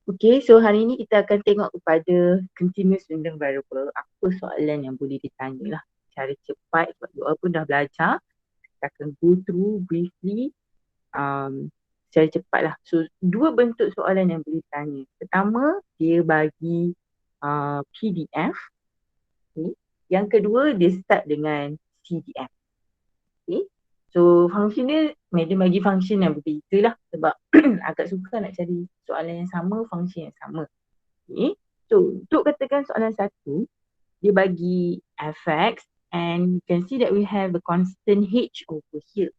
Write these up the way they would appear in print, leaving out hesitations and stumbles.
Okay, so hari ini kita akan tengok kepada continuous random variable. Apa soalan yang boleh ditanya lah. Cara cepat, sebab you all pun dah belajar. Kita akan go through briefly secara cepat lah. So, dua bentuk soalan yang boleh ditanya. Pertama, dia bagi PDF. Okay. Yang kedua, dia start dengan CDF. Okay. So, function dia, Madam bagi function yang berbeza lah. Sebab agak suka nak cari soalan yang sama, function yang sama. Okay. So, untuk katakan soalan satu, dia bagi fx and you can see that we have a constant h over here.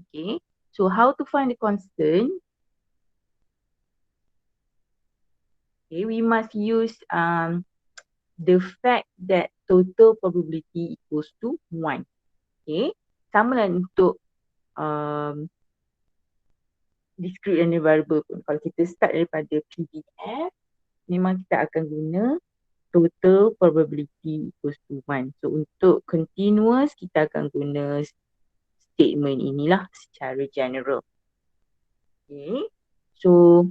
Okay. So, how to find the constant? Okay, we must use the fact that total probability equals to 1. Okay. Sama lah untuk discrete random variable pun. Kalau kita start daripada PDF, memang kita akan guna total probability equals to 1. So untuk continuous, kita akan guna statement inilah secara general. Okay. So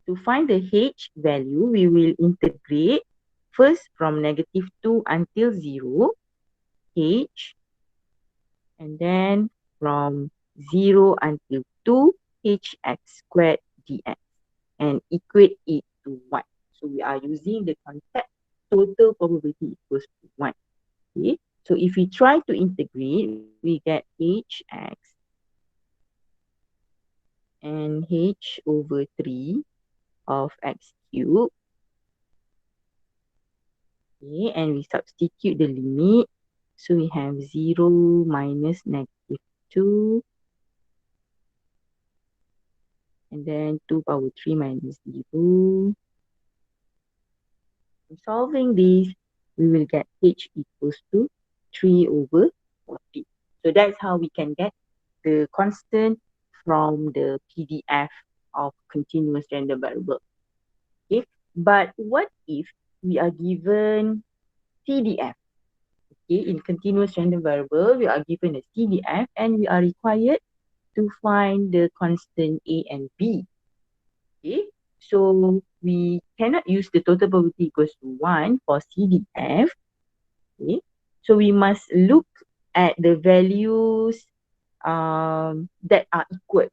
to find the H value, we will integrate first from -2 until 0, H, and then from 0 until 2, hx squared dx, and equate it to 1. So we are using the concept total probability equals to 1. Okay. So if we try to integrate, we get hx and h over 3 of x cubed. Okay, and we substitute the limit. So we have 0 minus -2, and then 2 power 3 minus 0. Solving this, we will get h equals to 3 over 40. So that's how we can get the constant from the PDF of continuous random variable. Okay, but what if we are given CDF? Okay, in continuous random variable, we are given a CDF and we are required to find the constant A and B. Okay, so we cannot use the total probability equals to 1 for CDF. Okay, so we must look at the values that are equal.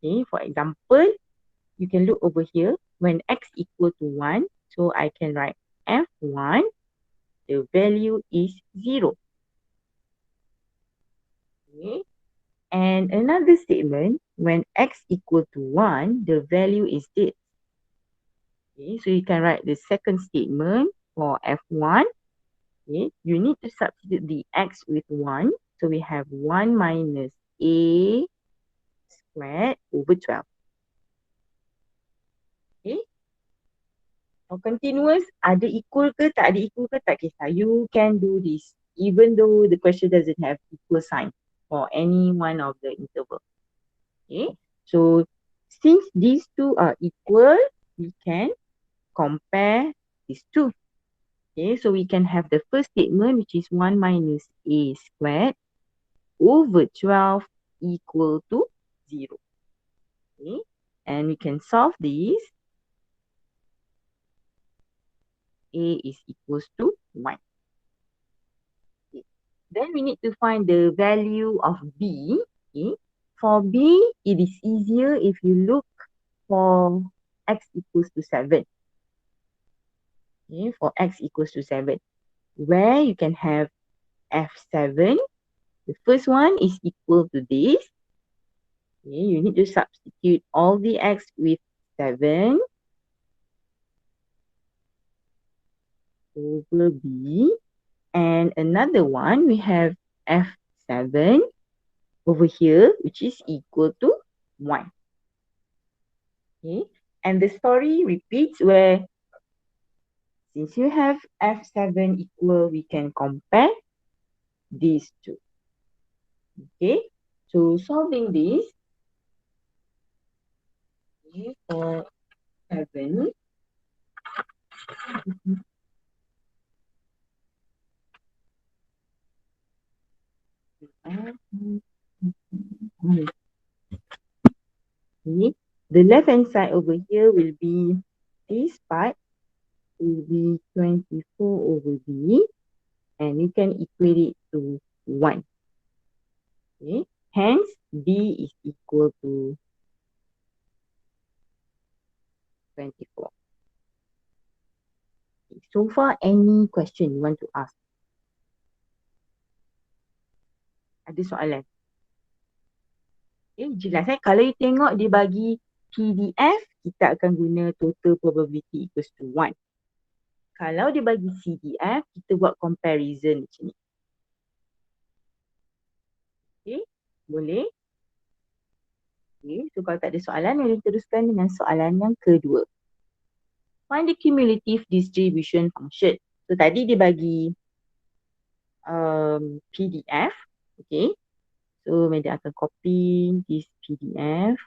Okay, for example, you can look over here when x equal to 1. So I can write f1, the value is 0. Okay. And another statement, when x equal to 1, the value is this. Okay, so you can write the second statement for f1. Okay, you need to substitute the x with 1. So we have 1 minus a squared over 12. Okay. For continuous, ada equal ke tak ada equal ke tak kisah. You can do this even though the question doesn't have equal sign for any one of the interval. Okay. So since these two are equal, we can compare these two. Okay. So we can have the first statement, which is 1 minus a squared over 12 equal to 0. Okay. And we can solve this. A is equals to 1. Okay. Then we need to find the value of B. Okay. For B, it is easier if you look for x equals to 7. Okay, for x equals to 7, where you can have f7. The first one is equal to this. Okay, you need to substitute all the x with 7 over b. And another one, we have f7 over here, which is equal to 1. Okay, and the story repeats where since you have f7 equal, we can compare these two. Okay, so solving this, okay, for 7, okay, the left hand side over here will be, this part will be 24 over b, and you can equate it to 1. Okay, hence b is equal to 24. Okay. So far, any question you want to ask? Ada soalan? Okay, jelas kalau you tengok dia bagi PDF, kita akan guna total probability equals to 1. Kalau dia bagi CDF, kita buat comparison macam ni. Okay, boleh? Okay, so kalau tak ada soalan, boleh teruskan dengan soalan yang kedua. Find the cumulative distribution function. So tadi dia bagi PDF. Okay, so Media akan copy this PDF.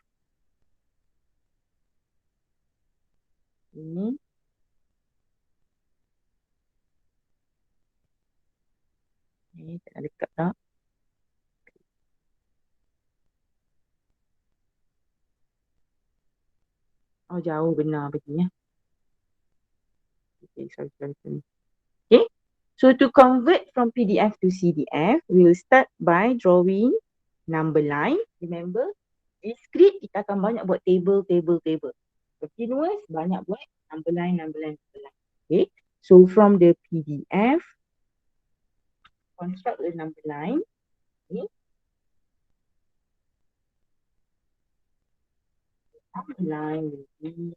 Okay. Tak ada dekat tak? Oh, jauh benar bagi ya. Okay, sorry. Okay, so to convert from PDF to CDF, we will start by drawing number line. Remember, discrete kita akan banyak buat table. Continuous banyak buat number line. Okay, so from the PDF, construct the number line. Okay. Number line will be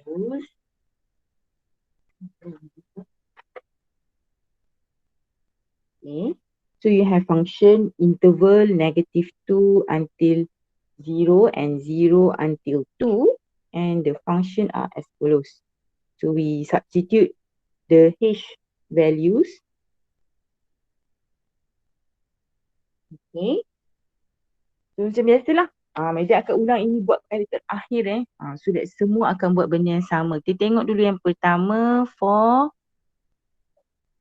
used. Okay, so you have function interval -2 until 0 and 0 until 2, and the function are as follows. So we substitute the h values. Okay, so macam biasalah. Media akan ulang ini buat kali terakhir so that semua akan buat benda yang sama. Kita tengok dulu yang pertama, for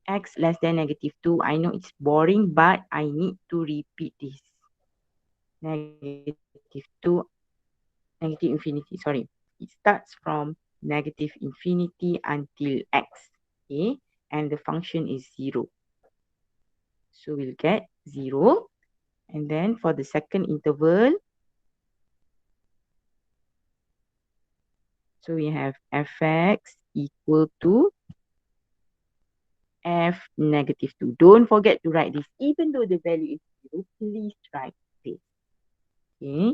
x less than -2. I know it's boring, but I need to repeat this. -2, negative infinity, sorry. It starts from negative infinity until x. Okay, and the function is 0. So we'll get 0. And then for the second interval, so we have fx equal to f -2. Don't forget to write this. Even though the value is 0, please write this. Okay.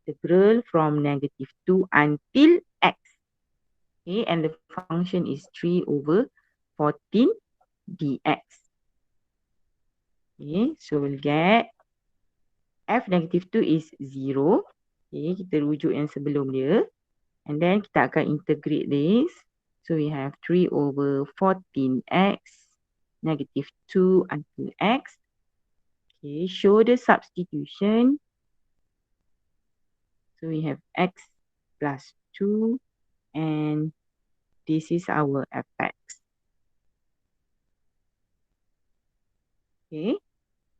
Integral from -2 until x. Okay, and the function is 3/14 dx. Okay, so we'll get f -2 is 0. Okay, kita rujuk yang sebelum dia. And then kita akan integrate this. So we have 3/14x -2 until x. Okay, show the substitution. So we have x plus 2, and this is our fx. Okay,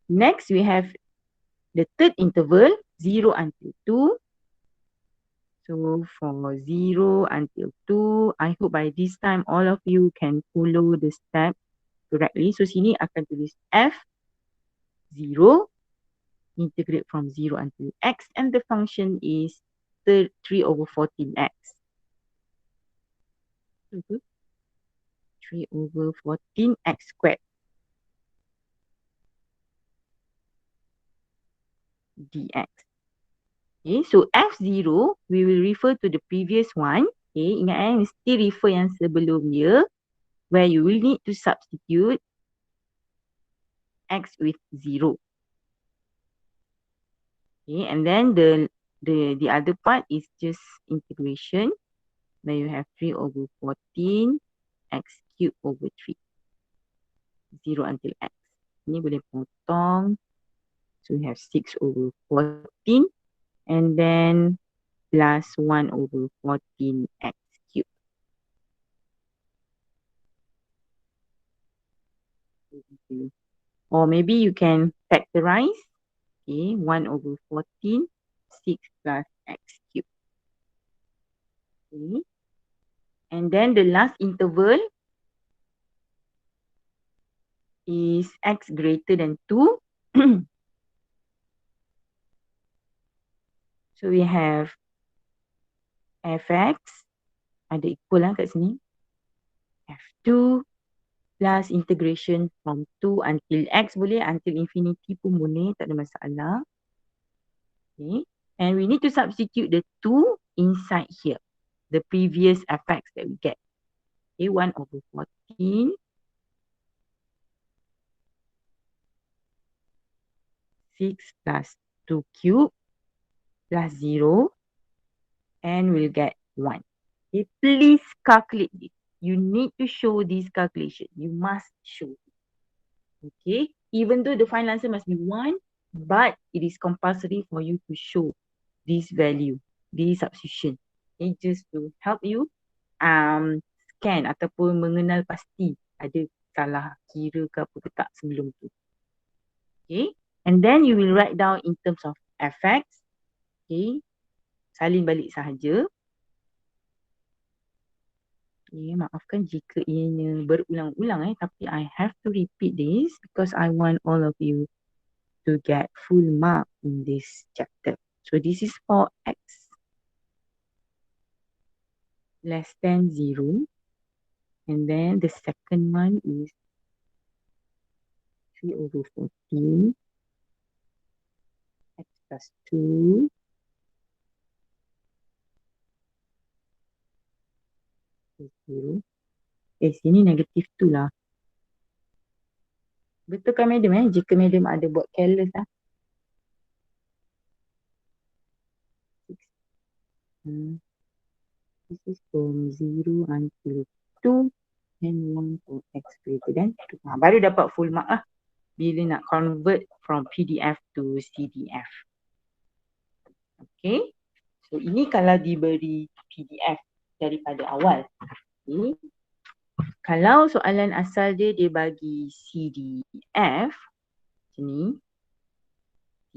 next we have the third interval, 0 until 2. So for 0 until 2, I hope by this time all of you can follow the step correctly. So sini akan tulis f0, integrate from 0 until x, and the function is 3/14x. 3/14x squared dx. Okay, so f0, we will refer to the previous one. Okay, ingat mesti refer yang sebelum dia, where you will need to substitute x with 0. Okay, and then the other part is just integration, where you have 3/14 x cubed over 3. 0 until x. Ini boleh potong. So we have 6/14, and then plus 1/14x cubed. Or maybe you can factorize. Okay, 1/14 6 plus x cubed. Okay. And then the last interval is x greater than 2. So we have fx, ada equal lah kat sini. F2 plus integration from 2 until x boleh, until infinity pun boleh, tak ada masalah. Okay. And we need to substitute the 2 inside here. The previous fx that we get. Okay, 1 over 14. 6 plus 2 cube plus 0 and we'll get 1. Okay, please calculate this. You need to show this calculation. You must show. Okay, even though the final answer must be 1, but it is compulsory for you to show this value, this substitution. Okay, just to help you scan ataupun mengenal pasti ada salah kira ke apa ke tak sebelum tu. Okay, and then you will write down in terms of fx. Okay, salin balik sahaja. Okay, maafkan jika ianya berulang-ulang tapi I have to repeat this because I want all of you to get full mark in this chapter. So this is for x less than 0. And then the second one is 3 over 14 x plus 2 is 0. Sini negatif 2 lah. Betul kan madam jika madam ada buat careless lah. This is from 0 until 2 and 1 for x greater than 2. Baru dapat full mark lah bila nak convert from PDF to CDF. Okay. So ini kalau diberi PDF daripada awal. Okay. Kalau soalan asal dia bagi CDF, sini,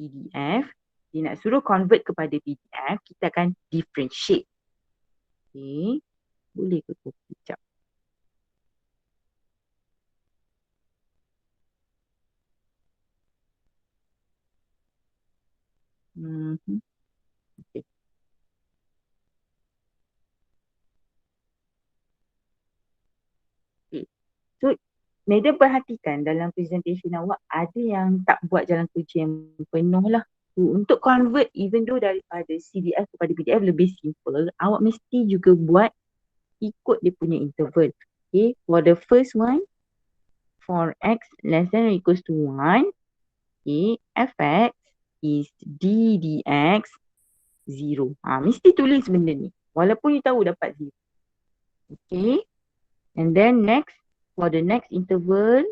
CDF, dia nak suruh convert kepada PDF, kita akan differentiate. Okay. Boleh ke kopi sekejap? Okay. Okay. So, madam perhatikan dalam presentation awak ada yang tak buat jalan kerja yang penuh lah. Untuk convert even though daripada CDF kepada PDF lebih simple, awak mesti juga buat ikut dia punya interval. Okay, for the first one, for x less than or equals to 1, okay, fx is d dx 0. Mesti tulis benda ni. Walaupun you tahu dapat 0. Okay, and then next, for the next interval,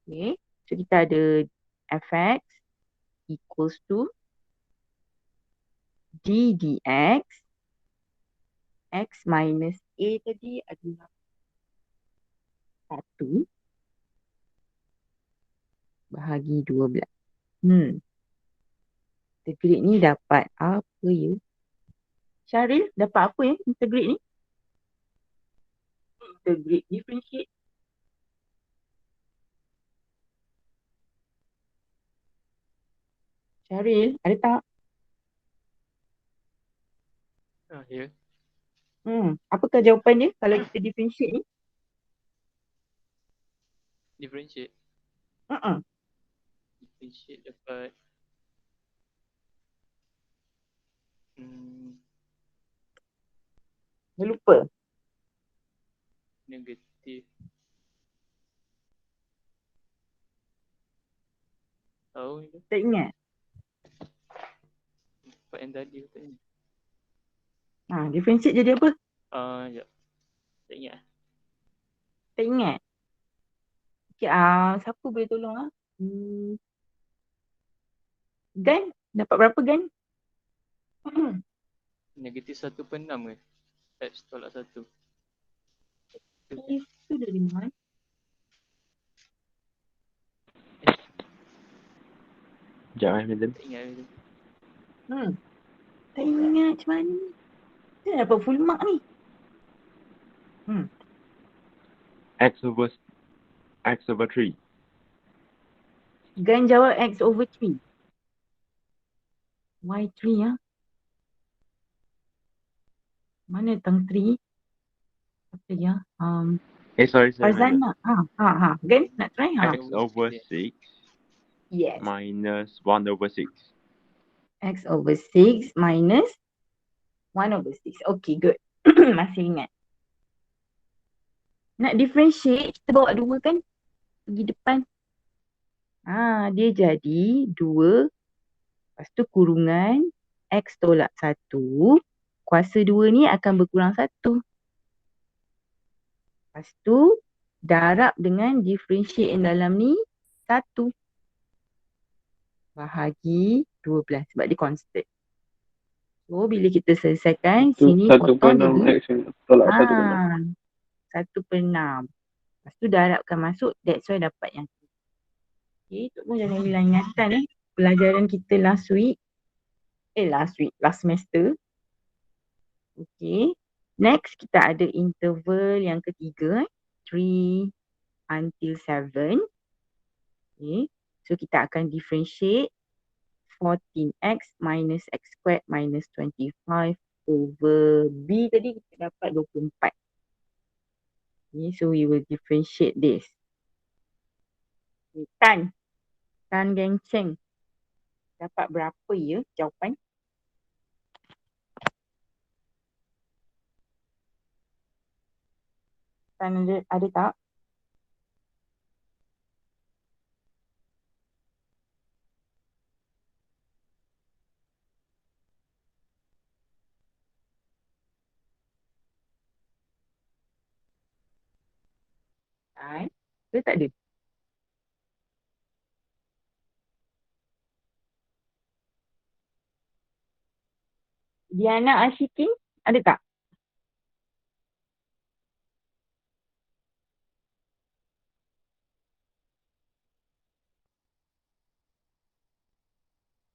okay, so kita ada fx equals to d dx x minus a tadi adalah 1 bahagi 12. Integrate ni dapat apa ya? Syaril dapat apa ya integrate ni? Integrate differentiate. Syaril ada tak? Ya. Apakah jawapan dia kalau kita differentiate ni? Differentiate. Uh-uh. Differentiate dapat Dah lupa. negatif. Tahu ni. Tak ingat. Dapat yang tadi katanya. Differentiate jadi apa? Ya. Tak ingat. Tak ingat. Okay, siapa boleh tolong Gan, dapat berapa Gan? Negatif 1/6 ke? X tolak 1. Itu dari mana? Sekejap madam. Tak ingat macam tu. Tak ingat macam mana. Saya dapat full mark ni. X over 3. Gan jawab X over 3. Why 3 ya? Mana tang 3? Apa ya? Sorry madam. Farzana. Gan nak try? X over 6 Yes. minus 1 over 6. X over 6 minus 1 over 6. Okay, good. Masih ingat. Nak differentiate, kita bawa 2 kan? Pergi depan. Dia jadi 2. Lepas tu kurungan X tolak 1. Kuasa 2 ni akan berkurang 1. Lepas tu darab dengan differentiate yang dalam ni 1. Bahagi 12 sebab dia constant. So bila kita selesaikan, sini potong jadi 1/6 X tolak 1/6. Lepas tu darabkan masuk, that's why dapat yang tu. Okay, Tok pun jangan hilang ingatan pelajaran kita last semester. Okay. Next kita ada interval yang ketiga, 3 until 7. Okay. So kita akan differentiate 14x minus x squared minus 25 over b tadi kita dapat 24. Okay, so we will differentiate this. Okay, Tan Geng Cheng dapat berapa ya jawapan? Tan ada tak? Tan, dia tak ada. Diana Ashikin ada tak?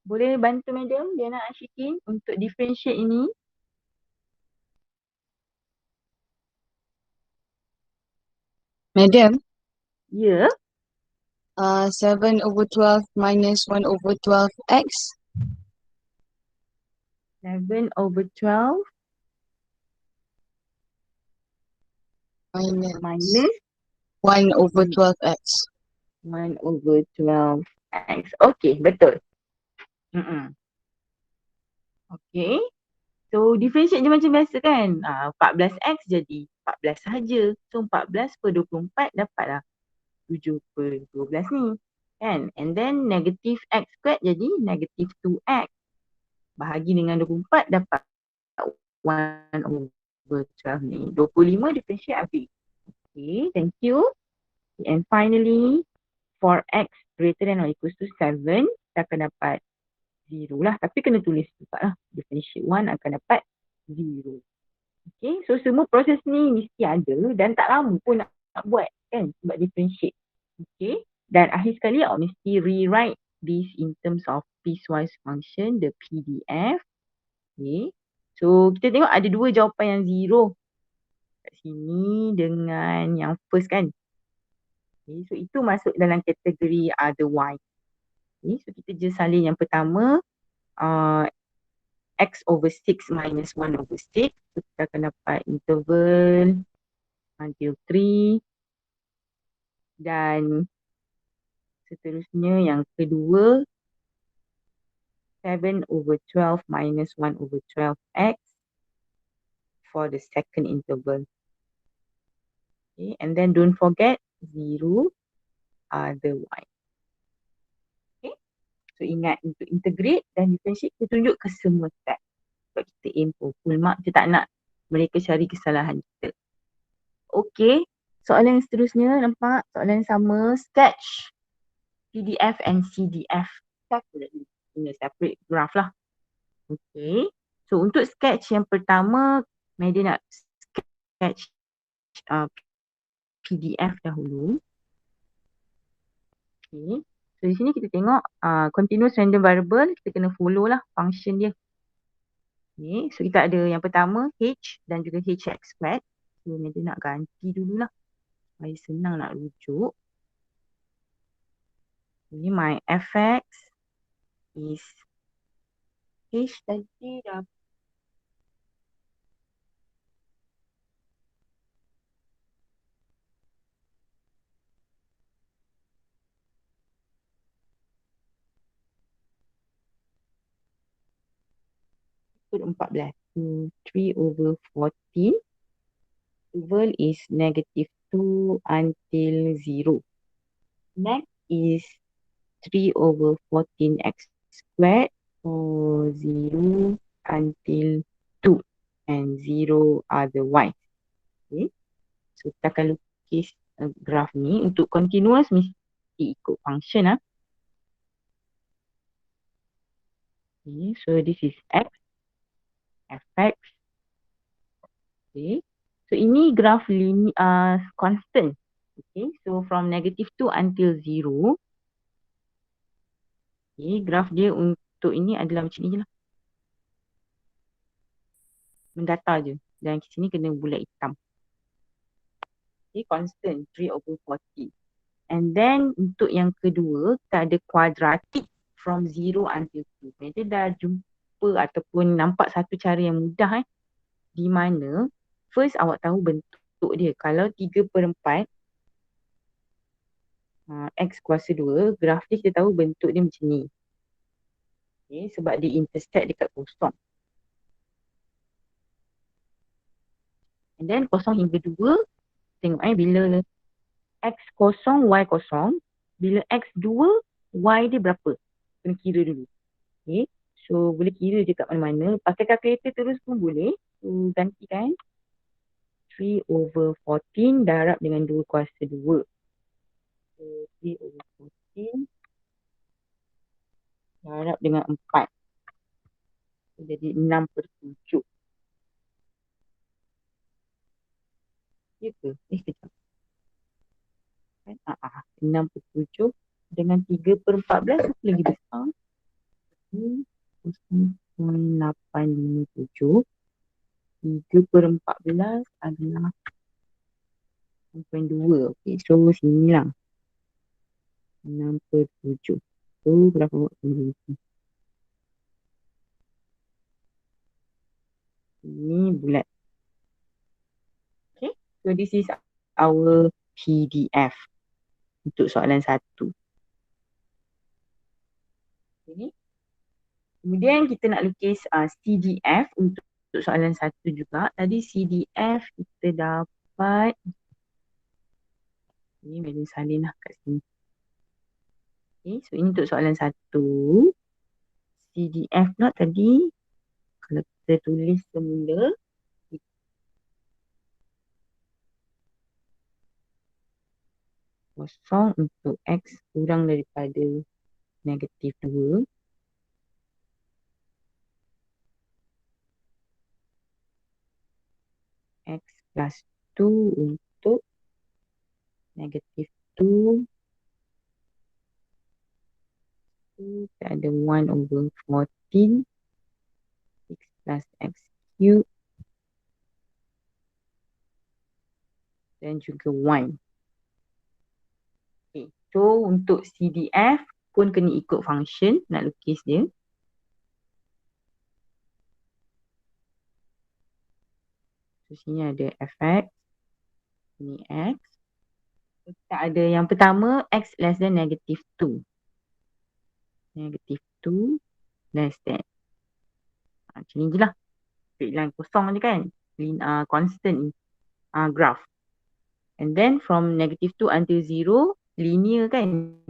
Boleh bantu madam Diana Ashikin untuk differentiate ini? Madam, Ya. 7/12 minus 1/12x 7/12 minus minus 1/12x. 1/12x. Okay, betul. Okay. So differentiate je macam biasa kan. 14x jadi 14 sahaja. So 14/24 dapatlah 7/12 ni. Kan? And then negative x squared jadi negative 2x. Bahagi dengan 24 dapat 1/12 ni. 25 differentiate habis. Okay, thank you. And finally, for x greater than or equals to 7, kita akan dapat 0 lah. Tapi kena tulis juga lah. Differentiate 1 akan dapat 0. Okay, so semua proses ni mesti ada dan tak lama pun nak buat kan sebab differentiate. Okay, dan akhir sekali awak mesti rewrite this in terms of piecewise function, the PDF. Okay, so kita tengok ada 2 jawapan yang 0 kat sini dengan yang first kan. Okay, so itu masuk dalam kategori otherwise. Okay, so kita je salin yang pertama, x over 6 minus 1/6. So kita akan dapat interval until 3. Dan seterusnya yang kedua, 7/12 minus 1/12x for the second interval. Okay, and then don't forget 0 otherwise. Okay, so ingat untuk integrate dan differentiate kita tunjuk ke semua step. Sebab kita aim for full mark, kita tak nak mereka cari kesalahan kita. Okay, soalan yang seterusnya nampak soalan yang sama, sketch PDF and CDF separately in a separate graph lah. Okay, so untuk sketch yang pertama, Medi nak sketch PDF dahulu. Okay, So, di sini kita tengok continuous random variable, kita kena follow lah function dia. Okay, so kita ada yang pertama H dan juga HX squared. So, nanti nak ganti dululah. Supaya senang nak rujuk. Ini my fx is H tadi dah put 14. So, 3/14. Interval is -2 until 0. Next is 3/14x squared for 0 until 2 and 0 otherwise. Okay. So kita akan lukis graf ni. Untuk continuous mesti ikut function lah. Okay. So this is x, fx. Okay. So ini graf constant. Okay. So from -2 until 0. Okay. Graf dia untuk ini adalah macam ni je lah. Mendata je. Dan kat sini kena bulat hitam. Okay, constant 3/14. And then untuk yang kedua, kita ada quadratic from 0 until 2. Kita dah jumpa ataupun nampak satu cara yang mudah di mana first awak tahu bentuk dia. Kalau 3/4 X kuasa 2, graf dia kita tahu bentuk dia macam ni. Okay, sebab dia intersect dekat kosong. And then kosong hingga 2, tengok bila X kosong, Y kosong. Bila X 2, Y dia berapa? Kena kira dulu. Okay. So boleh kira je kat mana-mana. Pakai kalkulator terus pun boleh. So gantikan 3/14 darab dengan 2 kuasa 2. So 3/14 darab dengan 4. So, jadi 6/7. Ya ke? Sekejap. 6/7 dengan 3/14 lagi besar. 0.857. 3/14 adalah 6.2. Okay, so sini lah. 6/7. So berapa waktu ni? Ini bulat. Okay, so this is our PDF untuk soalan 1. Okay. Kemudian kita nak lukis CDF untuk soalan 1 juga. Tadi CDF kita dapat, ini boleh salin lah kat sini. Okay, so ini untuk soalan 1. CDF pula tadi, kalau kita tulis semula, kosong untuk X kurang daripada -2. X plus 2 untuk -2. Kita ada 1/14. 6 plus X cube. Dan juga 1. Okay. So untuk CDF pun kena ikut function nak lukis dia. So sini ada fx. Ini x. Kita ada yang pertama x less than -2. -2 less than. Macam ni je lah. Straight line kosong je kan. Constant graph. And then from -2 until 0, linear kan.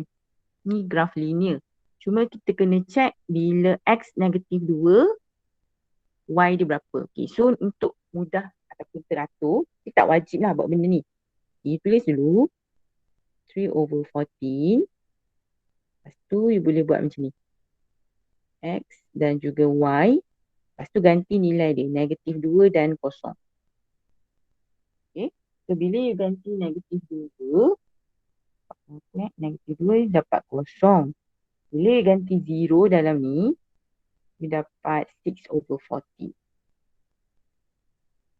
Ni graph linear. Cuma kita kena check bila x -2, y dia berapa. Okay, so untuk mudah ataupun teratur, kita tak wajib lah buat benda ni. Okay, tulis dulu 3/14. Lepas tu you boleh buat macam ni. X dan juga Y. Lepas tu ganti nilai dia. -2 dan kosong. Okay. So bila you ganti -2, Negatif 2 dapat kosong. Bila ganti 0 dalam ni, dia dapat 6/40.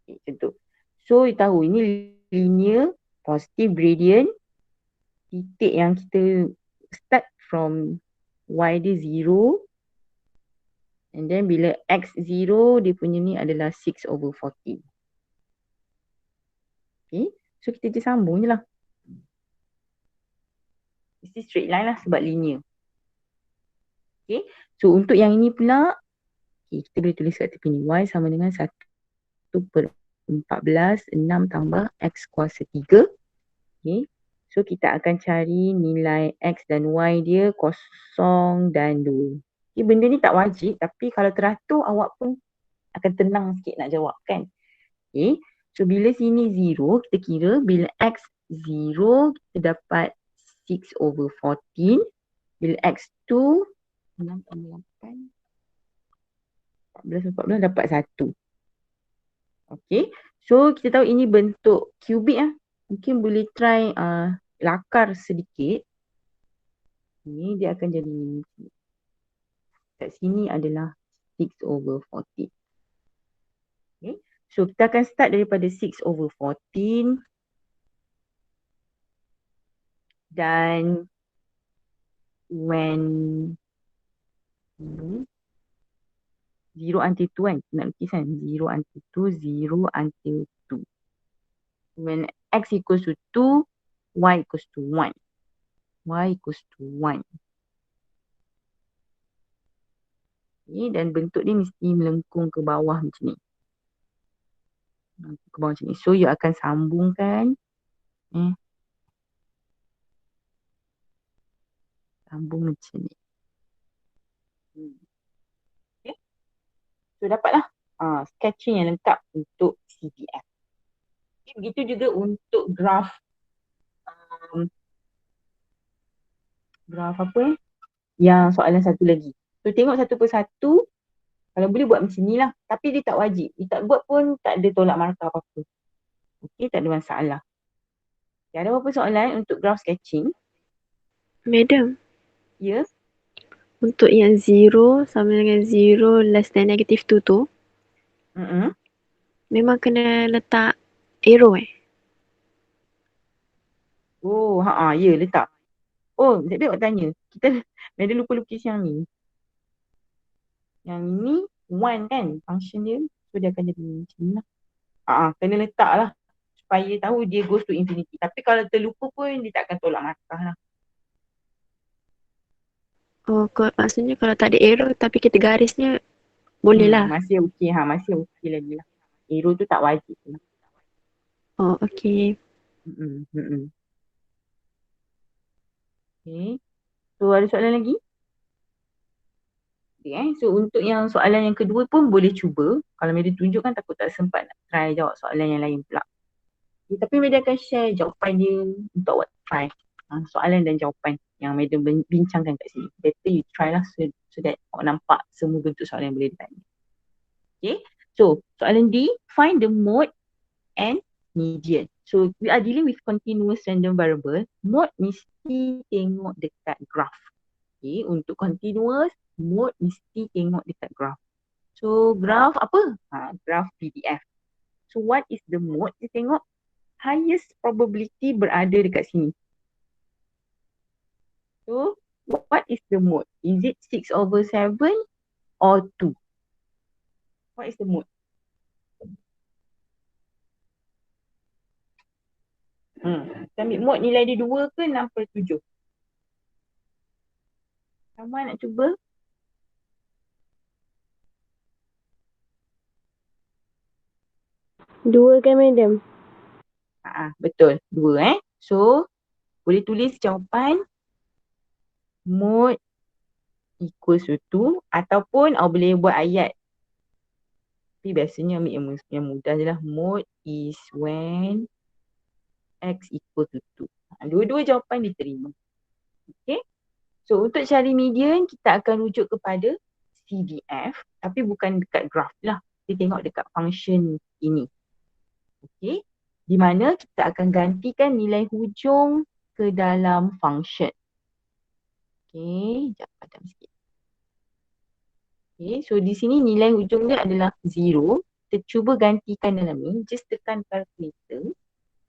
Okay, macam tu. So, you tahu ini linear positive gradient. Titik yang kita start from y dia 0. And then bila x 0, dia punya ni adalah 6/40. Okay. So, kita je sambung je lah. Mesti straight line lah sebab linear. Okay. So, untuk yang ini pula, okay, kita boleh tulis kat tepi ni. Y sama dengan 1/14, 6 tambah x kuasa 3. Okay. So, kita akan cari nilai x dan y dia 0 dan 2. Okay, benda ni tak wajib tapi kalau teratur awak pun akan tenang sikit nak jawab kan. Okay. So, bila sini 0, kita kira bila x 0, kita dapat 6/14. Bila x 2, 6 tambah 8, 14 dapat 1. Okay. So, kita tahu ini bentuk kubik lah. Mungkin boleh try lakar sedikit. Ini dia akan jadi ni. Kat sini adalah 6/14. Okay. So, kita akan start daripada 6/14. Dan when 0 until 2 kan, nak lukis kan, 0 until 2, 0 until 2. When x equals to 2, y equals to 1. Y equals to 1. Okay, dan bentuk dia mesti melengkung ke bawah macam ni. Ke bawah macam ni. So, you akan sambungkan. Sambung macam ni. Okay. So, dapatlah sketching yang lengkap untuk CPF. Okay, begitu juga untuk graf. Graf apa yang soalan satu lagi. So, tengok satu persatu. Kalau boleh buat macam ni lah. Tapi dia tak wajib. Dia tak buat pun tak ada tolak markah apa-apa. Okay, tak ada masalah. Okay, ada apa soalan untuk graph sketching? Madam, Ya. untuk yang 0 sama dengan 0 less than negative 2 tu, memang kena letak arrow Oh, ya letak. Oh, jadi awak tanya. Kita ada lupa lukis yang ni. Yang ni 1 kan function dia. So dia akan jadi macam ni lah. Kena letak lah. Supaya tahu dia goes to infinity. Tapi kalau terlupa pun dia tak akan tolak markah lah. Oh, maksudnya kalau tak ada arrow tapi kita garisnya boleh lah. Masih okey masih okey lagi lah. Arrow tu tak wajib lah. Oh, okay. Okay. So ada soalan lagi? Okay, so untuk yang soalan yang kedua pun boleh cuba. Kalau Mary tunjukkan takut tak sempat nak try jawab soalan yang lain pula. Okay, tapi Mary akan share jawapan dia untuk awak try. Soalan dan jawapan yang Madam bincangkan kat sini. Better you try lah so that awak nampak semua bentuk soalan yang boleh ditanya. Okay, so soalan D, find the mode and median. So we are dealing with continuous random variable. Mode mesti tengok dekat graph. Okay, untuk continuous, mode mesti tengok dekat graph. So graph apa? Graph PDF. So what is the mode? Kita tengok highest probability berada dekat sini. So, what is the mode? Is it 6/7 or 2? What is the mode? Kita ambil mode nilai dia 2 ke 6/7? Sama nak cuba? Dua kan, Madam? Betul. 2 So, boleh tulis jawapan mode equals to 2 ataupun boleh buat ayat. Tapi biasanya ambil yang mudah je lah. Mode is when x equal to 2. Dua-dua jawapan diterima. Okay. So untuk cari median kita akan rujuk kepada CDF tapi bukan dekat graph lah. Kita tengok dekat function ini. Okay. Di mana kita akan gantikan nilai hujung ke dalam function. Okay, sekejap padam sikit. Okay, so di sini nilai ujung dia adalah 0. Kita cuba gantikan dalam ni, just tekan calculator.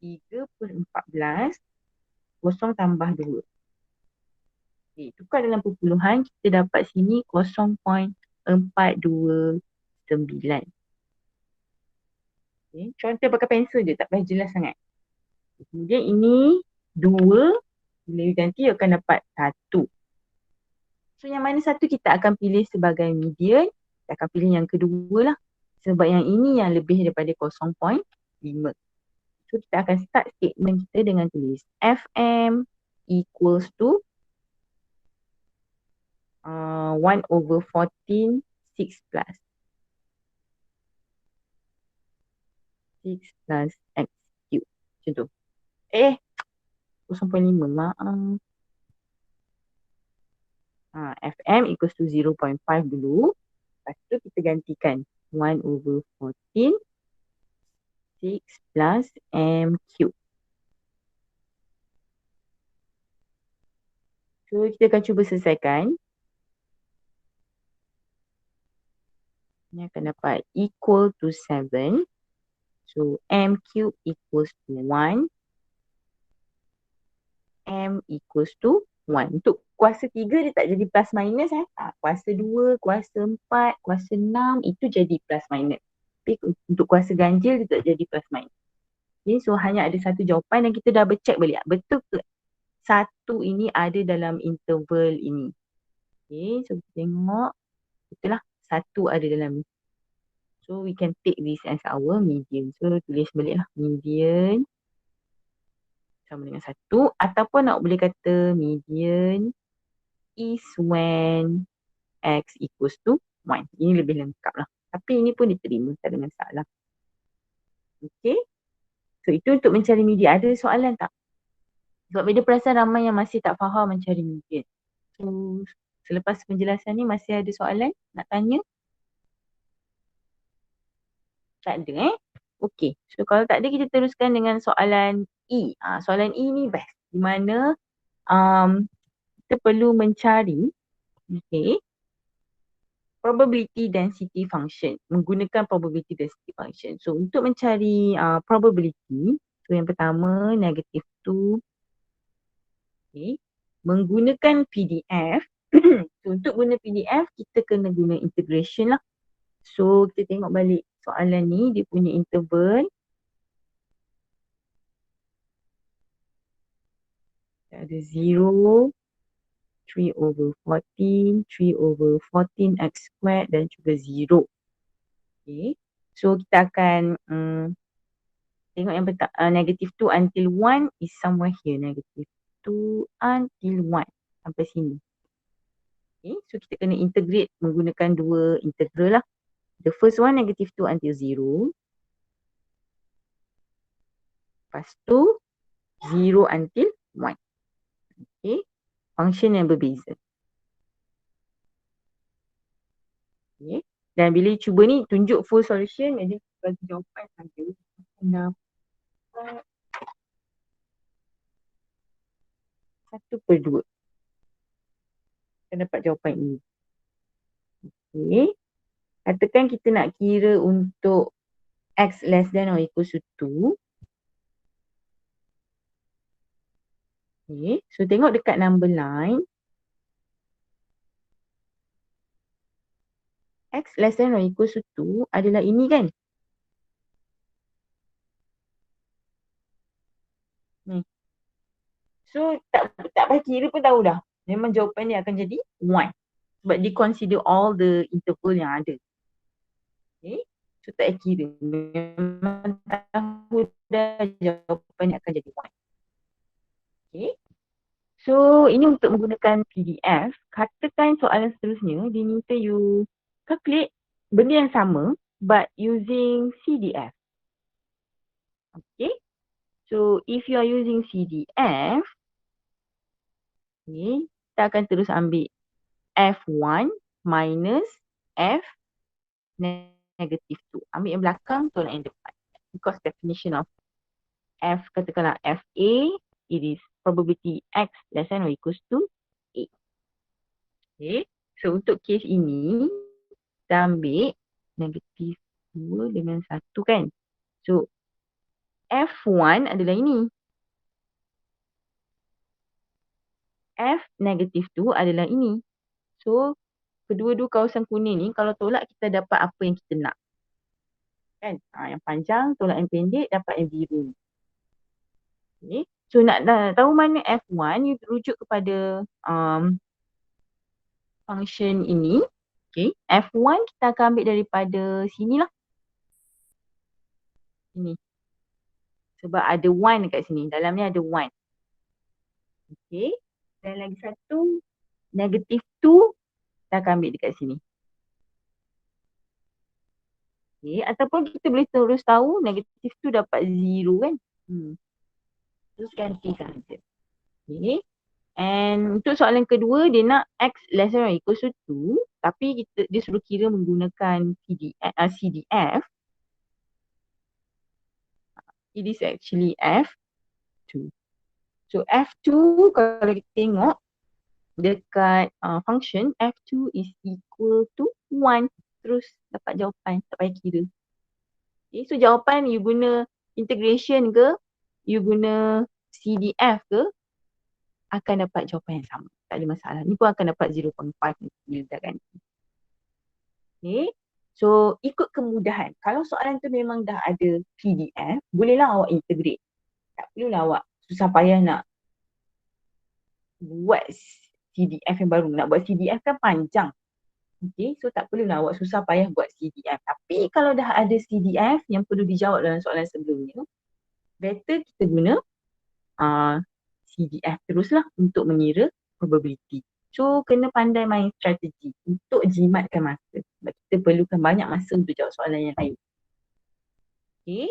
3/14, kosong tambah 2. Okay, tukar dalam perpuluhan, kita dapat sini 0.429. Okay, contoh pakai pensel je, tak payah jelas sangat. Kemudian ini 2, bila you ganti you akan dapat 1. So yang mana satu kita akan pilih sebagai median, kita akan pilih yang kedua lah. Sebab yang ini yang lebih daripada 0.5. So kita akan start statement kita dengan tulis Fm equals to 1/14 6 plus. 6 plus X cube. Macam tu. 0.5 maaf. Fm equals to 0.5 dulu. Lepas tu kita gantikan 1/14 6 plus M cube. So kita akan cuba selesaikan. Ini akan dapat equal to 7. So M cube equals to 1. M equals to 1. Untuk kuasa 3 dia tak jadi plus minus. Kuasa 2, kuasa 4, kuasa 6 itu jadi plus minus. Tapi untuk kuasa ganjil dia tak jadi plus minus. Okay, so hanya ada satu jawapan dan kita dah check balik. Betul ke satu ini ada dalam interval ini? Okay, so kita tengok. Betul lah, satu ada dalam ni. So we can take this as our median. So tulis balik lah. Median sama dengan 1. Ataupun nak boleh kata median is when X equals to 1. Ini lebih lengkap lah. Tapi ini pun diterima, tak ada masalah. Okay. So itu untuk mencari median. Ada soalan tak? Sebab Beda perasan ramai yang masih tak faham mencari median. So selepas penjelasan ni masih ada soalan nak tanya? Tak ada Okay. So kalau tak ada kita teruskan dengan soalan E. Soalan E ni best. Di mana kita perlu mencari probability density function. Menggunakan probability density function. So untuk mencari probability, so yang pertama negative 2. Menggunakan PDF. So untuk guna PDF kita kena guna integration lah. So kita tengok balik soalan ni, dia punya interval. Ada 0, 3/14, 3/14 X squared dan juga 0. Okay. So kita akan tengok yang negative 2 until 1 is somewhere here. Negative 2 until 1. Sampai sini. Okay. So kita kena integrate menggunakan dua integral lah. The first one negative 2 until 0. Lepas tu 0 until 1. Okay. Function yang berbeza. Okay. Dan bila cuba ni tunjuk full solution, jadi bagi jawapan saja. Dapat 1/2. Kita dapat jawapan ini. Okay. Katakan kita nak kira untuk X less than or equal to 2. Okay. So tengok dekat number line. X less than or equal to 2 adalah ini kan? Ni. So tak payah kira pun tahu dah. Memang jawapan dia akan jadi 1. Sebab dia consider all the interval yang ada. Okay. So tak payah kira. Memang tahu dah jawapan dia akan jadi 1. Okay. So ini untuk menggunakan PDF. Katakan soalan seterusnya dia minta you calculate benda yang sama but using CDF. Okay. So if you are using CDF, okay, kita akan terus ambil F1 minus F negative 2. Ambil yang belakang, tolak yang depan. Because definition of F, katakanlah FA, it is probability X less than or equals to 8. Okay. So untuk case ini, kita ambil negatif 2 dengan 1 kan. So F1 adalah ini. F negatif 2 adalah ini. So kedua-dua kawasan kuning ni kalau tolak kita dapat apa yang kita nak. Kan? Yang panjang tolak yang pendek dapat yang biru. Okay. So nak tahu mana F1, you rujuk kepada function ini. Okay. F1 kita akan ambil daripada sini lah. Ini. Sebab ada 1 dekat sini. Dalam ni ada 1. Okay. Dan lagi satu, negatif 2 kita akan ambil dekat sini. Okay. Ataupun kita boleh terus tahu negatif 2 dapat 0 kan. Terus ganti sahaja. Okay. And untuk soalan kedua, dia nak X less than or equals to 2. Tapi dia suruh kira menggunakan CDF. It is actually F2. So F2 kalau kita tengok dekat function, F2 is equal to 1. Terus dapat jawapan, tak payah kira. Okay, so jawapan you guna integration ke, you guna CDF ke, akan dapat jawapan yang sama. Tak ada masalah. Ni pun akan dapat 0.5 bila dah ganti. Okay. So ikut kemudahan. Kalau soalan tu memang dah ada PDF, bolehlah awak integrate. Tak perlulah awak susah payah nak buat CDF yang baru. Nak buat CDF kan panjang. Okay, so tak perlulah awak susah payah buat CDF. Tapi kalau dah ada CDF yang perlu dijawab dalam soalan sebelumnya, better kita guna CDF teruslah untuk mengira probability. So kena pandai main strategi untuk jimatkan masa. Sebab kita perlukan banyak masa untuk jawab soalan yang lain. Okay.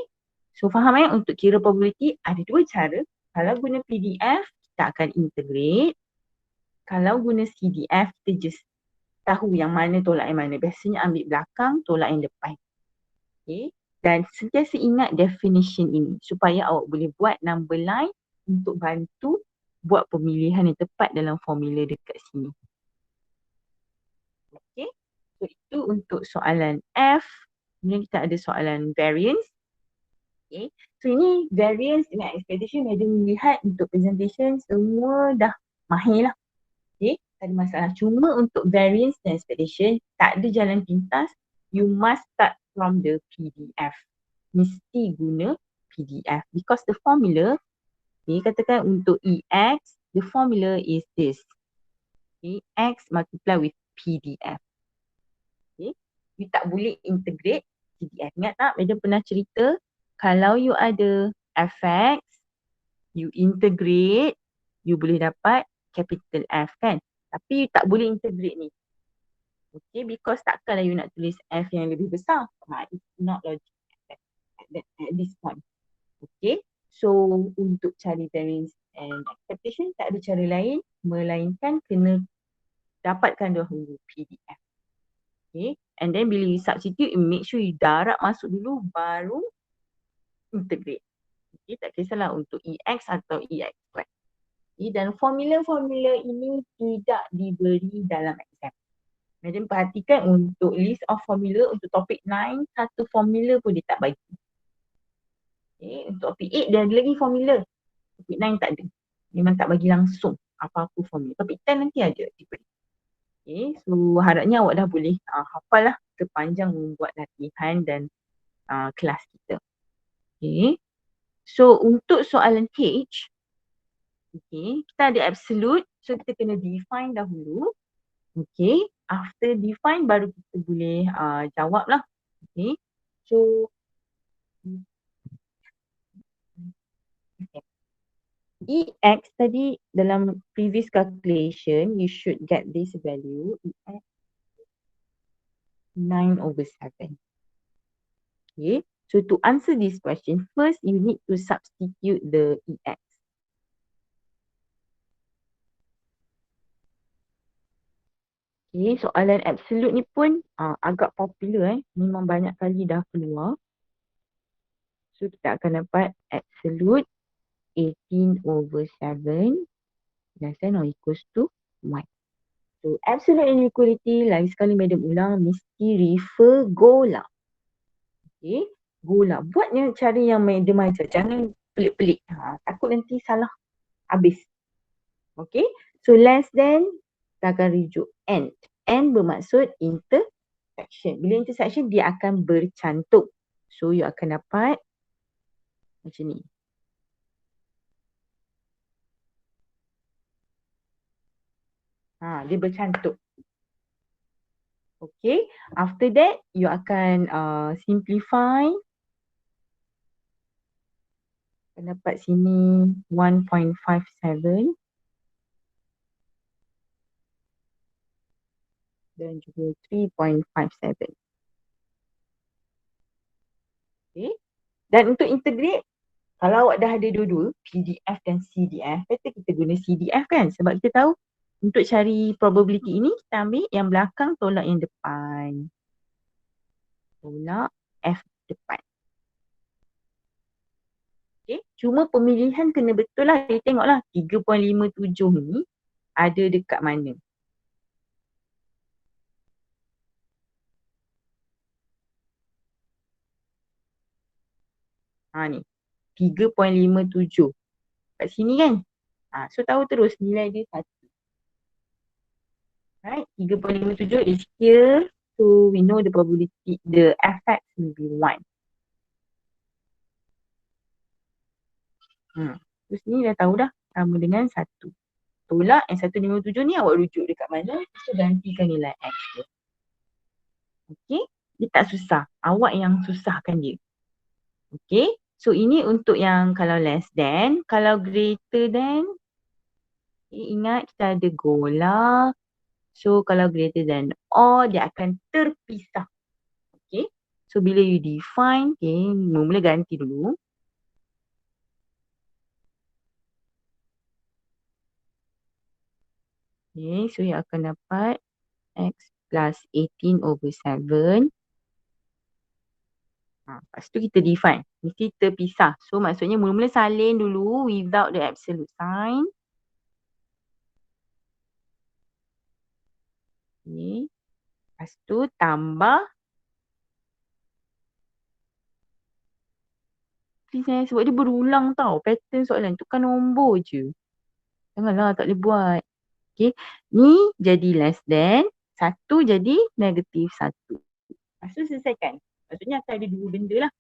So faham untuk kira probability ada dua cara. Kalau guna PDF kita akan integrate. Kalau guna CDF kita just tahu yang mana tolak yang mana. Biasanya ambil belakang, tolak yang depan. Okay. Dan sentiasa ingat definition ini supaya awak boleh buat number line untuk bantu buat pemilihan yang tepat dalam formula dekat sini. Okay. So itu untuk soalan F. Kemudian kita ada soalan variance. Okay. So ini variance dengan expectation. Ada melihat untuk presentation semua dah mahir lah. Okay. Tak ada masalah. Cuma untuk variance dan expectation tak ada jalan pintas. You must start from the PDF. Mesti guna PDF. Because the formula, okay, katakan untuk EX, the formula is this. Okay, X multiply with PDF. Okay, you tak boleh integrate PDF. Ingat tak, Madam pernah cerita, kalau you ada fx, you integrate, you boleh dapat capital F kan. Tapi you tak boleh integrate ni. Okay, because takkanlah you nak tulis F yang lebih besar. It's not logical at this point. Okay, so untuk cari variance and expectation tak ada cara lain melainkan kena dapatkan dahulu PDF. Okay, and then bila you substitute, make sure you darab masuk dulu baru integrate. Okay, tak kisahlah untuk EX atau EXY. Okay, dan formula-formula ini tidak diberi dalam exam. Madam perhatikan untuk list of formula untuk topik 9, satu formula pun dia tak bagi. Okay, untuk topik 8 dia ada lagi formula. Topik 9 tak ada. Memang tak bagi langsung apa-apa formula. Topik 10 nanti ada diberi. Okay, so harapnya awak dah boleh hafal lah sepanjang membuat latihan dan kelas kita. Okay, so untuk soalan H, okay, kita ada absolute. So kita kena define dahulu. Okay, after define baru kita boleh jawab lah. Okay, so EX tadi dalam previous calculation, you should get this value, EX 9/7. Okay, so to answer this question, first you need to substitute the EX. Okay, soalan absolute ni pun agak popular memang banyak kali dah keluar. So kita akan dapat absolute 18/7 less than or equals to 1. So absolute inequality, lagi sekali Madam ulang, mesti refer gola. Okay, gola. Buatnya cara yang Madam ajar, jangan pelik-pelik. Takut nanti salah habis. Okay, so less than, kita akan rujuk and. And bermaksud intersection. Bila intersection, dia akan bercantum. So you akan dapat macam ni. Dia bercantum. Okay, after that you akan simplify. Akan dapat sini 1.57 dan juga 3.57. Okay, dan untuk integrate, kalau awak dah ada dua-dua, PDF dan CDF, better kita guna CDF kan, sebab kita tahu untuk cari probability ini, kita ambil yang belakang tolak yang depan. Tolak F depan. Okay, cuma pemilihan kena betul lah. Dia tengoklah 3.57 ni ada dekat mana. Ni 3.57 kat sini kan. So tahu terus nilai dia 1. Right, 3.57 is here. So we know the probability, the effect will be 1. Terus ni dah tahu dah, sama dengan 1. Tolak yang 157 ni awak rujuk dekat mana, so gantikan nilai X dia. Okay, dia tak susah. Awak yang susahkan dia. Okay, so ini untuk yang kalau less than, kalau greater than, ingat kita ada gola. So kalau greater than or, dia akan terpisah. Okay, so bila you define, okay, mula-mula ganti dulu. Okay, so you akan dapat X plus 18/7. Lepas tu kita define. Mesti terpisah. So maksudnya mula-mula salin dulu without the absolute sign. Okay. Lepas tu tambah. Please sebab dia berulang tau. Pattern soalan. Tukar nombor je. Janganlah, tak boleh buat. Okay. Ni jadi less than. 1 jadi negatif 1. Lepas tu selesaikan. Maksudnya akan ada dua benda lah.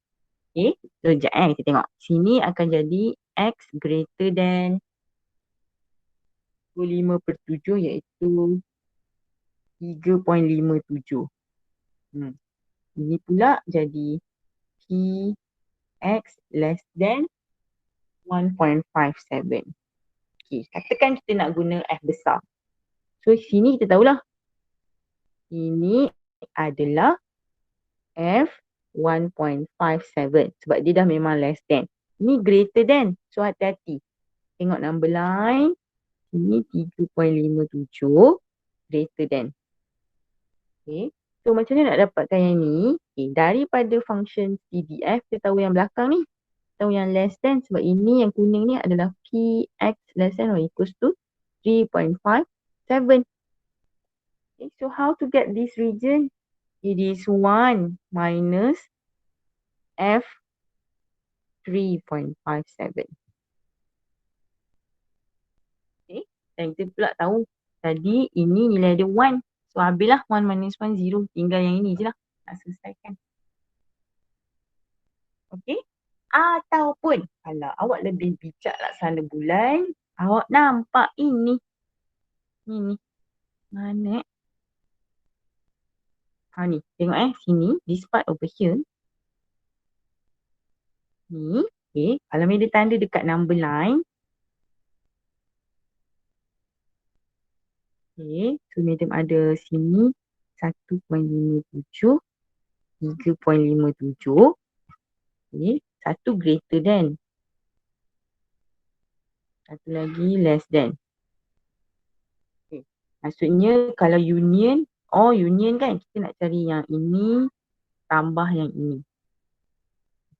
Okay. So sekejap kita tengok. Sini akan jadi X greater than 25/7 iaitu 3.57. Ini pula jadi X less than 1.57. Okay, katakan kita nak guna F besar. So sini kita tahulah. Ini adalah F 1.57 sebab dia dah memang less than. Ini greater than. So hati-hati. Tengok number line. Ini 3.57 greater than. Okay. So macam mana nak dapatkan yang ni? Okay. Daripada function CDF, kita tahu yang belakang ni. Tahu yang less than sebab ini yang kuning ni adalah Px less than or equals to 3.57. Okay. So how to get this region? It is 1 minus F 3.57. Okay. Dan kita pula tahu tadi ini nilai dia 1. So habislah 1 minus 1, 0. Tinggal yang ini je lah. Nak selesaikan. Okay. Ataupun kalau awak lebih bijak laksana bulan, awak nampak ini. Ini. Mana? Ni. Tengok sini. This part over here. Ni. Okay. Kalau dia tanda dekat number line. Okay. So madam ada sini 1.57. 3.57. Okay. Satu greater than. Satu lagi less than. Okay. Maksudnya kalau union, union kan kita nak cari yang ini tambah yang ini.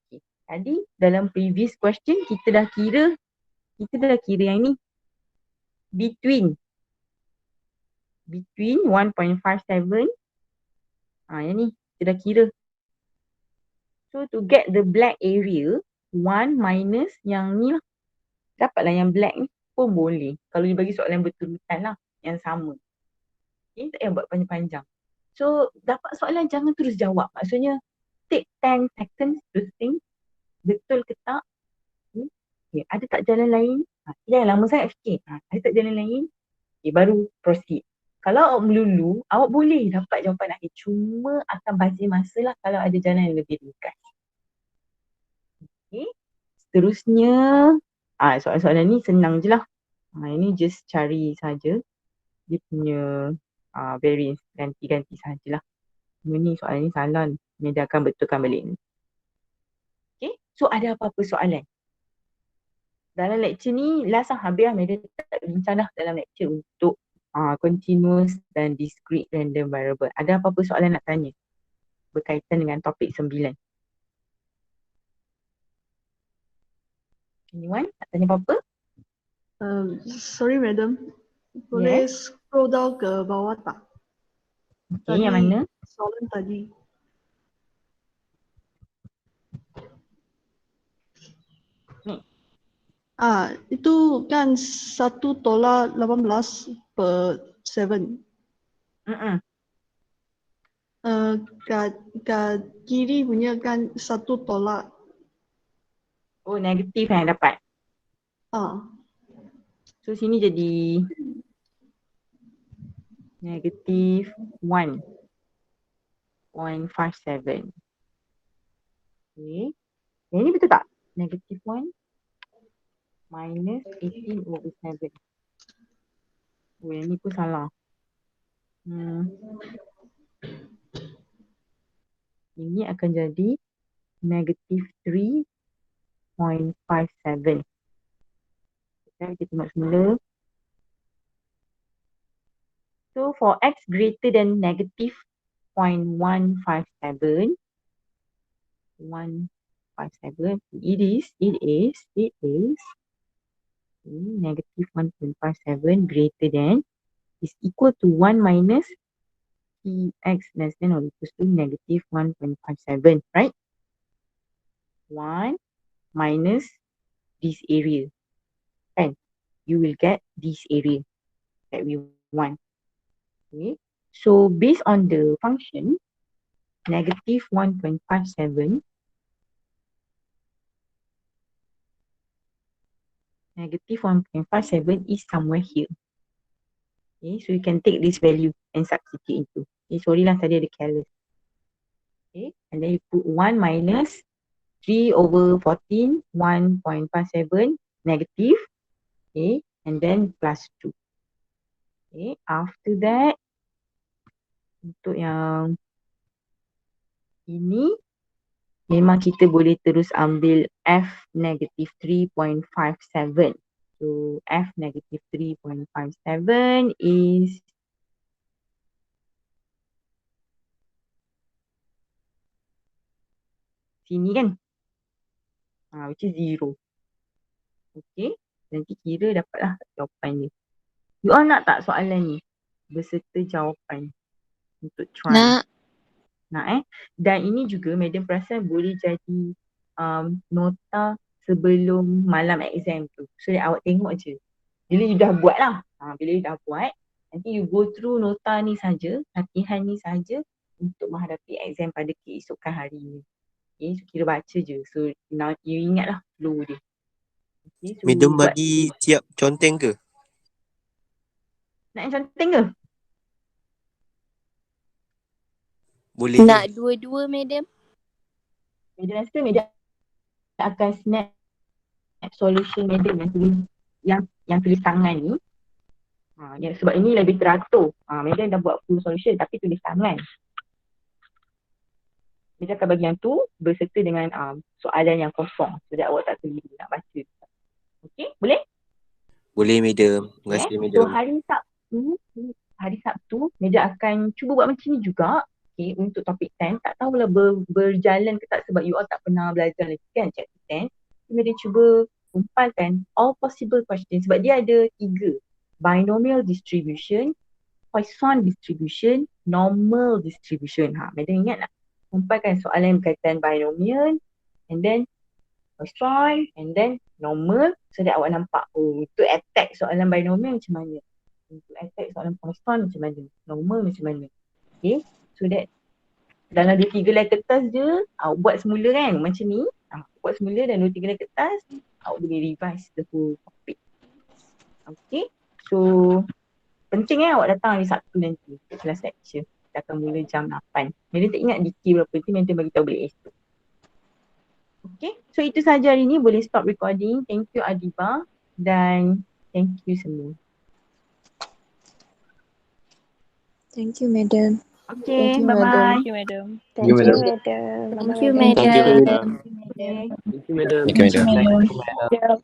Okay. Tadi dalam previous question kita dah kira kita dah kira yang ni. Between 1.57. Yang ni kita dah kira. So to get the black area, 1 minus yang ni lah. Dapatlah yang black ni pun boleh. Kalau dia bagi soalan berturutan lah, yang sama. Okay, tak payah buat panjang-panjang. So dapat soalan jangan terus jawab. Maksudnya take 10 seconds to think. Betul ke tak? Okay, ada tak jalan lain? Jangan lama sangat fikir. Ada tak jalan lain? Okay, baru proceed. Kalau awak melulu, awak boleh dapat jawapan akhir. Cuma akan bazir masa lah kalau ada jalan yang lebih ringkas. Okay. Seterusnya, soalan-soalan ni senang je lah. Ini just cari saja dia punya variance, ganti-ganti sajalah. Ni soalan ni salah ni. Dia akan betulkan balik ni. Okay. So ada apa-apa soalan? Dalam lecture ni, last lah habis lah. Media tak bincang dah dalam lecture untuk continuous dan discrete random variable. Ada apa-apa soalan nak tanya berkaitan dengan topik 9? Anyone nak tanya apa-apa? Sorry madam, boleh scroll down ke bawah tak? Okay, yang mana? Soalan tadi. Ni. Itu kan 1/18/7. Kat kiri punya kan 1 tolak. Oh, negatif yang dapat. So sini jadi negatif 1.57. Okay. Yang ni betul tak? Negatif 1 minus 18/7. Oh, yang ni pun salah. Ini akan jadi negatif 3.57. Kita tengok semula. So for x greater than negative 0.157, it is negative 1.57 greater than is equal to 1 minus x less than or equals to negative 1.57, right? 1 minus this area. And you will get this area that we want. Okay. So based on the function, negative 1.57 is somewhere here. Okay, so you can take this value and substitute into. Okay, sorry lah tadi ada careless. Okay, and then you put 1 minus 3/14, 1.57 negative. Okay, and then plus 2. Okay, after that, untuk yang ini, memang kita boleh terus ambil F negative 3.57. So, F negative 3.57 is sini kan? Which is 0. Okay. Nanti kira dapatlah jawapan dia. You all nak tak soalan ni? Beserta jawapan. Untuk try. Nak Dan ini juga Madam perasan boleh jadi nota sebelum malam exam tu. So that awak tengok je. Bila you dah buat lah. Bila you dah buat, nanti you go through nota ni saja, latihan ni saja untuk menghadapi exam pada keesokan hari ni. Okay, so kira baca je. So now you ingat lah flow dia. Okay, so Madam bagi tiap conteng ke? Nak yang conteng ke? Boleh. Nak dua-dua, madam. Madam rasa Madam akan snap solution Madam yang tulis tangan ni. Sebab ini lebih teratur. Madam dah buat full solution tapi tulis tangan. Madam akan bagi yang tu berserta dengan soalan yang kosong. So that awak tak keliru nak baca. Okay, boleh? Boleh madam. Terima kasih madam. So hari Sabtu, Madam akan cuba buat macam ni juga. Okay, untuk topik 10. Tak tahulah berjalan ke tak sebab you all tak pernah belajar lagi kan chapter 10. So, Madam cuba kumpulkan all possible questions sebab dia ada 3. Binomial distribution, Poisson distribution, normal distribution. Madam ingat tak? Kumpulkan soalan yang berkaitan binomial and then Poisson and then normal so that awak nampak untuk attack soalan binomial macam mana. Untuk attack soalan Poisson macam mana. Normal macam mana. Okay. So that dalam 2-3 helai kertas je awak buat semula kan macam ni. Buat semula dan 2-3 helai kertas awak boleh revise the whole topic. Okay. So penting awak datang hari Sabtu nanti kelas lecture. Kita akan mula jam 8. Jadi tak ingat dikir berapa nanti mentor bagi tahu balik esok. Okay. So itu sahaja hari ni, boleh stop recording. Thank you Adiba dan thank you semua. Thank you, madam. Okay, Thank you, bye-bye. Thank you, madam. Thank you, madam. madam. Thank you, Bye-bye. Thank you, madam. madam. Okay. Thank you, madam. Thank you, madam.